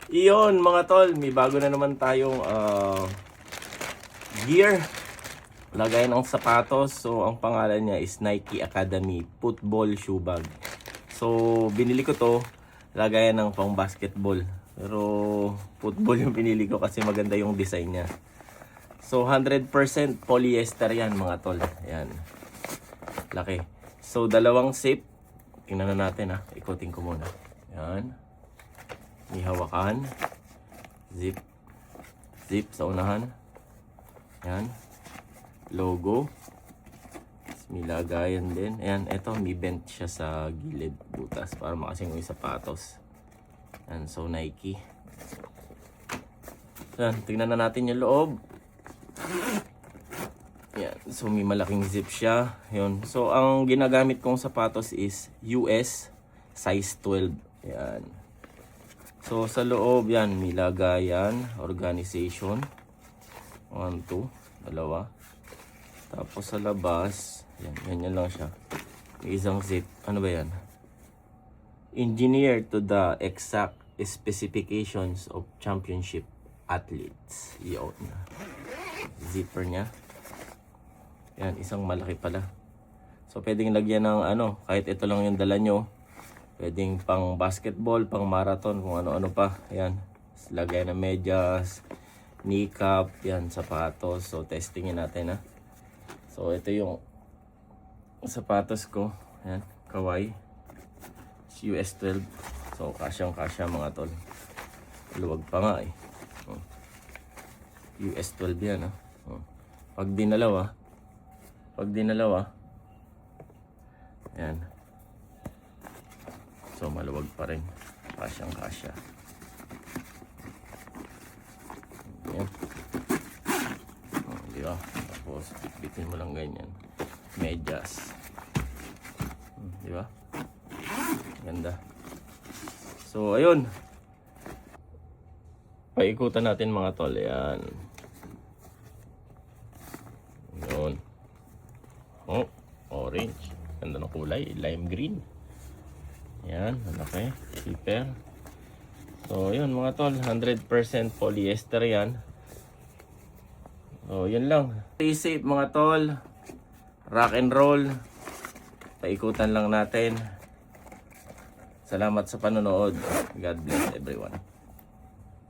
Iyon mga tol, may bago na naman tayong gear. Lagay ng sapatos. So ang pangalan niya is Nike Academy Football Shoe Bag. So binili ko to, lagayan ng pang basketball. Pero football yung pinili ko kasi maganda yung design niya. So 100% polyester yan mga tol. Ayan. Laki. So dalawang zip. Tingnan na natin ha. Ikutin ko muna. Ayan. May hawakan. Zip. Zip sa unahan. Ayan. Logo. May lagayan din. Ayan. Ito. May bent siya sa gilid. Butas. Para makasing yung sapatos. Ayan. So Nike. Ayan. Tingnan na natin yung loob. Ayan. So may malaking zip siya. Ayan. So ang ginagamit kong sapatos is US size 12. Ayan. So sa loob yan, may lagayan, organization. 1, 2, dalawa. Tapos sa labas, yan, ganyan lang siya. May isang zip. Ano ba yan? Engineered to the exact specifications of championship athletes. Iyon. Zipper niya. Yan, isang malaki pala. So pwedeng lagyan ng ano, kahit ito lang yung dala nyo. Pwedeng pang basketball, pang marathon, kung ano-ano pa. Ayan. Lagay na medyas, kneecap, yan, sapatos. So, testingin natin ha. So, ito yung sapatos ko. Ayan, Kawai. US 12. So, kasyang-kasya mga tol. Luwag pa nga eh. US 12 yan ha. Pag dinalawa, ayan. So maluwag pa rin. Kasyang kasya. Ayan. Di ba? Tapos bitin mo lang ganyan. Medyas. Di ba? Ganda. So ayun. Paikutan natin mga tol. Ayan. Yun. Oh, orange. Ganda ng kulay. Lime green. Yan, okay, zipper. So, yun mga tol, 100% polyester yan. So, yun lang. Stay safe mga tol. Rock and roll. Paikutan lang natin. Salamat sa panonood. God bless everyone.